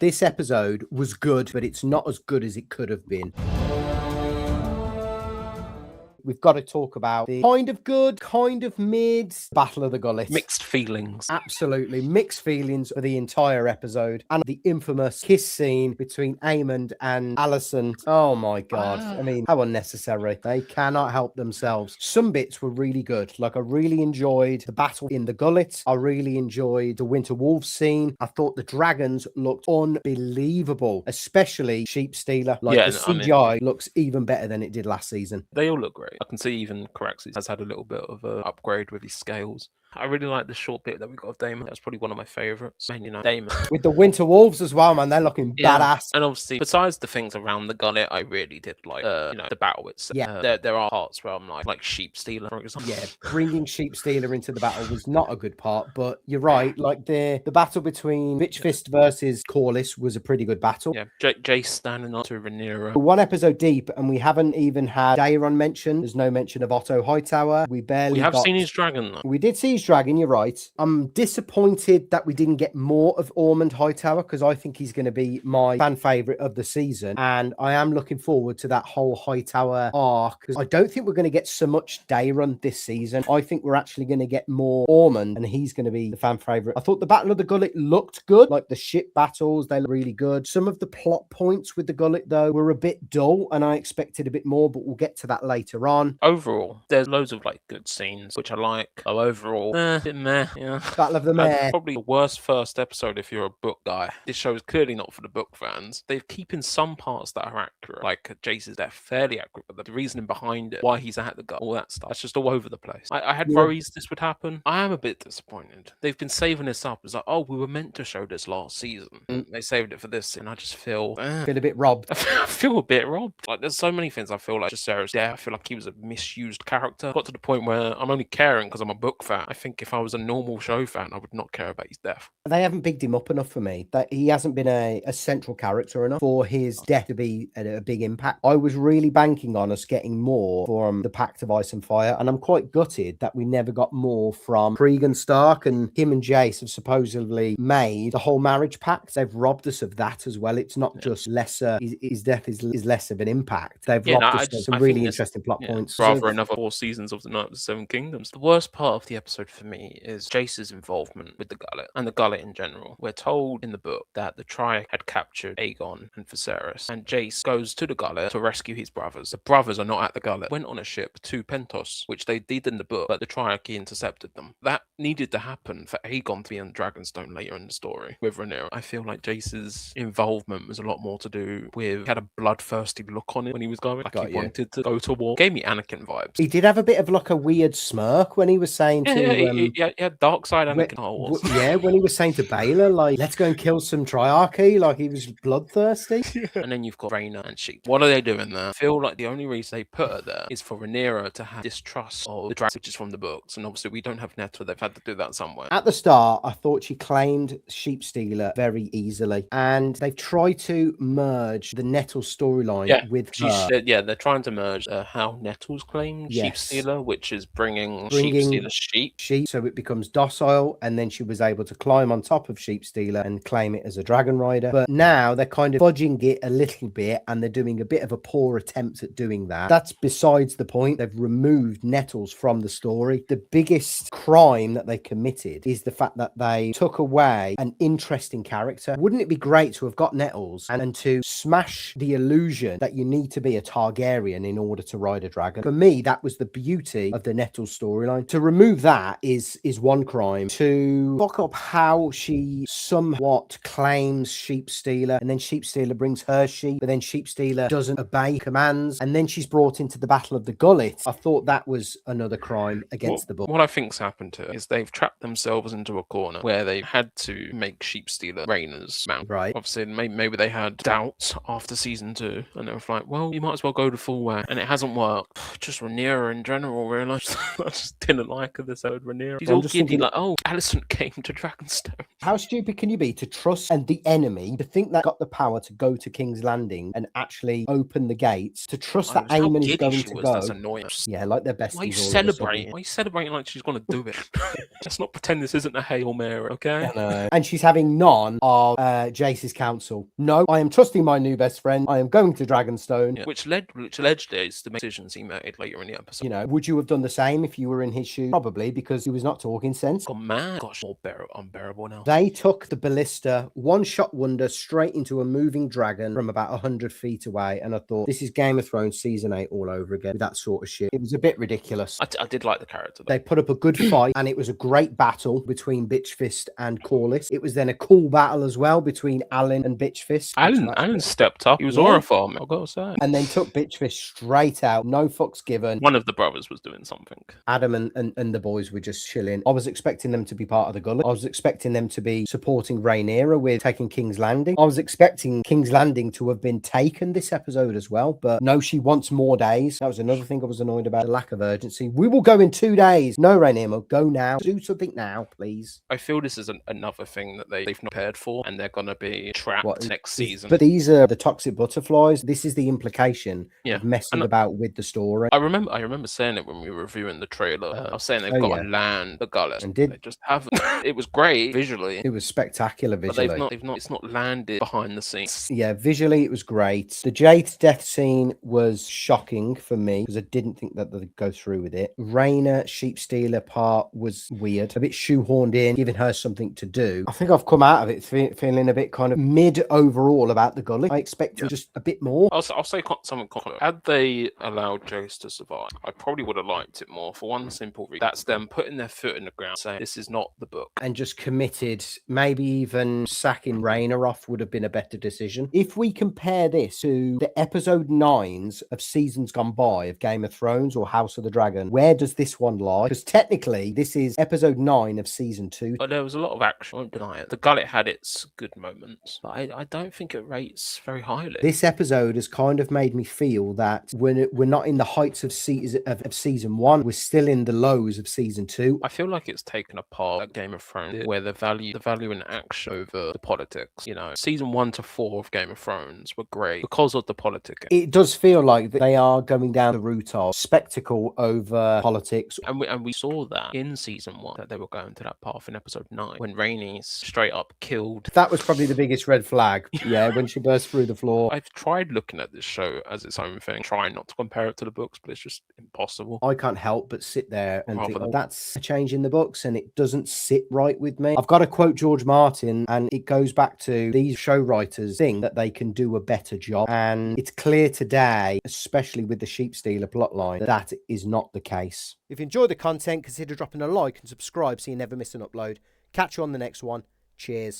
This episode was good, but it's not as good as it could have been. We've got to talk about the kind of good, kind of mid Battle of the Gullet. Mixed feelings. Absolutely. Mixed feelings for the entire episode. And the infamous kiss scene between Aemond and Alicent. Oh my God. I mean, how unnecessary. They cannot help themselves. Some bits were really good. Like, I really enjoyed the battle in the Gullet. I really enjoyed the Winter Wolves scene. I thought the dragons looked unbelievable, especially Sheepstealer. Like, the CGI looks even better than it did last season. They all look great. I can see even Caraxes has had a little bit of an upgrade with his scales. I really like the short bit that we got of Daemon. That's probably one of my favourites. And, you know, Daemon. With the Winter Wolves as well, man. They're looking badass. And obviously, besides the things around the Gullet, I really did like, you know, the battle itself. Yeah. There are parts where I'm like Sheepstealer, for example. Yeah, bringing Sheepstealer into the battle was not a good part, but you're right. Like, the battle between Bitchfist versus Corlys was a pretty good battle. Yeah, Jace standing up to Rhaenyra. We're one episode deep, and we haven't even had Daeron mentioned. There's no mention of Otto Hightower. We have seen his dragon, though. We did see his dragon, you're right. I'm disappointed that we didn't get more of Ormond Hightower, because I think he's going to be my fan favourite of the season, and I am looking forward to that whole Hightower arc, because I don't think we're going to get so much Daeron this season. I think we're actually going to get more Ormond, and he's going to be the fan favourite. I thought the Battle of the Gullet looked good, like the ship battles, they look really good. Some of the plot points with the Gullet, though, were a bit dull, and I expected a bit more, but we'll get to that later on. Overall, there's loads of like good scenes, which I like. Overall, a bit meh. Yeah. Battle of the Mare. Probably the worst first episode if you're a book guy. This show is clearly not for the book fans. They're keeping some parts that are accurate, like Jace's death, fairly accurate, but the reasoning behind it, why he's at the gut, all that stuff, that's just all over the place. I had worries this would happen. I am a bit disappointed. They've been saving this up. It's like, oh, we were meant to show this last season. They saved it for this, and I just feel a bit robbed. I feel a bit robbed. Like, there's so many things I feel like Jace's death. I feel like he was a misused character. Got to the point where I'm only caring because I'm a book fan. I think if I was a normal show fan, I would not care about his death. They haven't bigged him up enough for me. That he hasn't been a central character enough for his death to be a big impact. I was really banking on us getting more from the Pact of Ice and Fire, and I'm quite gutted that we never got more from Cregan Stark, and him and Jace have supposedly made the whole marriage pact. They've robbed us of that as well. It's not just lesser. His death is less of an impact. They've robbed us of some really interesting plot points. Rather another 4 seasons of the Night of the Seven Kingdoms. The worst part of the episode for me is Jace's involvement with the Gullet and the Gullet in general. We're told in the book that the Triarch had captured Aegon and Viserys, and Jace goes to the Gullet to rescue his brothers. The brothers are not at the Gullet. Went on a ship to Pentos, which they did in the book, but the Triarchy intercepted them. That needed to happen for Aegon to be on Dragonstone later in the story with Rhaenyra. I feel like Jace's involvement was a lot more to do with, he had a bloodthirsty look on it when he was going. Like, he wanted to go to war. Gave me Anakin vibes. He did have a bit of like a weird smirk when he was saying he had dark side Anakin. When he was saying to Baylor, like, let's go and kill some Triarchy, like he was bloodthirsty. And then you've got Rhaena and Sheep. What are they doing there? I feel like the only reason they put her there is for Rhaenyra to have distrust of the dragon, which is from the books. And obviously we don't have Nettle. They've had to do that somewhere. At the start, I thought she claimed Sheepstealer very easily, and they've tried to merge the Nettles storyline with her. They're trying to merge how Nettles claimed Sheepstealer, which is bringing Sheepstealer sheep, so it becomes docile, and then she was able to climb on top of Sheepstealer and claim it as a dragon rider. But now they're kind of fudging it a little bit, and they're doing a bit of a poor attempt at doing that. That's besides the point. They've removed Nettles from the story. The biggest crime that they committed is the fact that they took away an interesting character. Wouldn't it be great to have got Nettles and to smash the illusion that you need to be a Targaryen in order to ride a dragon? For me, that was the beauty of the Nettles storyline. To remove that is one crime. To fuck up how she somewhat claims Sheepstealer, and then Sheepstealer brings her sheep, but then Sheepstealer doesn't obey commands, and then she's brought into the Battle of the Gullet. I thought that was another crime against the book. What I think's happened to it is they've trapped themselves into a corner where they had to make Sheepstealer Rhaenyra's mount. Right. Obviously, maybe they had doubts after season 2, and they were like, well, you might as well go the full way, and it hasn't worked. Just Rhaenyra in general, really. I just didn't like her this episode. episode, Rhaenyra. She's I'm all just giddy, thinking, like, oh, Alicent came to Dragonstone. how stupid can you be to trust and the enemy, to think that got the power to go to King's Landing and actually open the gates, to trust that How Aemon is giddy going she to was, that's go? annoying. Yeah, like they're besties Why are you all of a sudden. celebrating? Why are you celebrating like she's going to do it? Let's not pretend this isn't a Hail Mary, okay? I know. And she's having none of Jace's counsel. No, I am trusting my new best friend. I am going to Dragonstone. Yeah, which alleged is the decisions he made later in the episode. You know, would you have done the same if you were in his shoes? Probably, because he was not talking sense. Gone mad. Gosh, more unbearable now. They took the ballista, one-shot wonder, straight into a moving dragon from about 100 feet away. And I thought, this is Game of Thrones Season 8 all over again with that sort of shit. It was a bit ridiculous. I did like the character, though. They put up a good fight, and it was a great battle between Bitchfist and Corlys. It was then a cool battle as well between Alan and Bitchfist. Alan stepped up. He was horrified, I've got to say. And then took Bitchfist straight out. No fucks given. One of the brothers was doing something. Adam and the boys were just chilling. I was expecting them to be part of the Gullet. I was expecting them to be supporting Rhaenyra with taking King's Landing. I was expecting King's Landing to have been taken this episode as well. But no, she wants more days. That was another thing I was annoyed about. The lack of urgency. We will go in 2 days. No, Rhaenyra, go now. Do something now, please. I feel this is another thing that they've not prepared for, and they're going to be trapped next season. But these are the toxic butterflies. This is the implication of messing And about with the story. I remember saying it when we were reviewing the trailer. I was saying they've got to land the Gullet. And they just haven't. It was great visually. It was spectacular visually. But they've not. It's not landed behind the scenes. Yeah, visually it was great. The Jace death scene was shocking for me because I didn't think that they'd go through with it. Rhaena Sheepstealer part was weird, a bit shoehorned in, giving her something to do. I think I've come out of it feeling a bit kind of mid overall about the Gullet. I expected just a bit more. I'll say something. Had they allowed Jace to survive, I probably would have liked it more for one simple reason. That's them putting their foot in the ground, saying this is not the book, and just committed. Maybe even sacking Rhaena off would have been a better decision. If we compare this to the episode 9s of seasons gone by of Game of Thrones or House of the Dragon, where does this one lie? Because technically this is episode 9 of season 2. But there was a lot of action, I won't deny it. The Gullet had its good moments, but I don't think it rates very highly. This episode has kind of made me feel that we're not in the heights of season 1, we're still in the lows of season 2. I feel like it's taken apart like Game of Thrones, where the value in action over the politics. You know, season 1 to 4 of Game of Thrones were great because of the politics. It does feel like they are going down the route of spectacle over politics, and we saw that in season 1 that they were going to that path in episode 9 when Rhaenys straight up killed. That was probably the biggest red flag. Yeah, when she burst through the floor. I've tried looking at this show as its own thing, trying not to compare it to the books, but it's just impossible. I can't help but sit there and think that's a change in the books and it doesn't sit right with me. I've got to quote George Martin, and it goes back to these show writers think that they can do a better job, and it's clear today, especially with the Sheepstealer plotline, that is not the case. If you enjoyed the content, consider dropping a like and subscribe so you never miss an upload. Catch you on the next one. Cheers.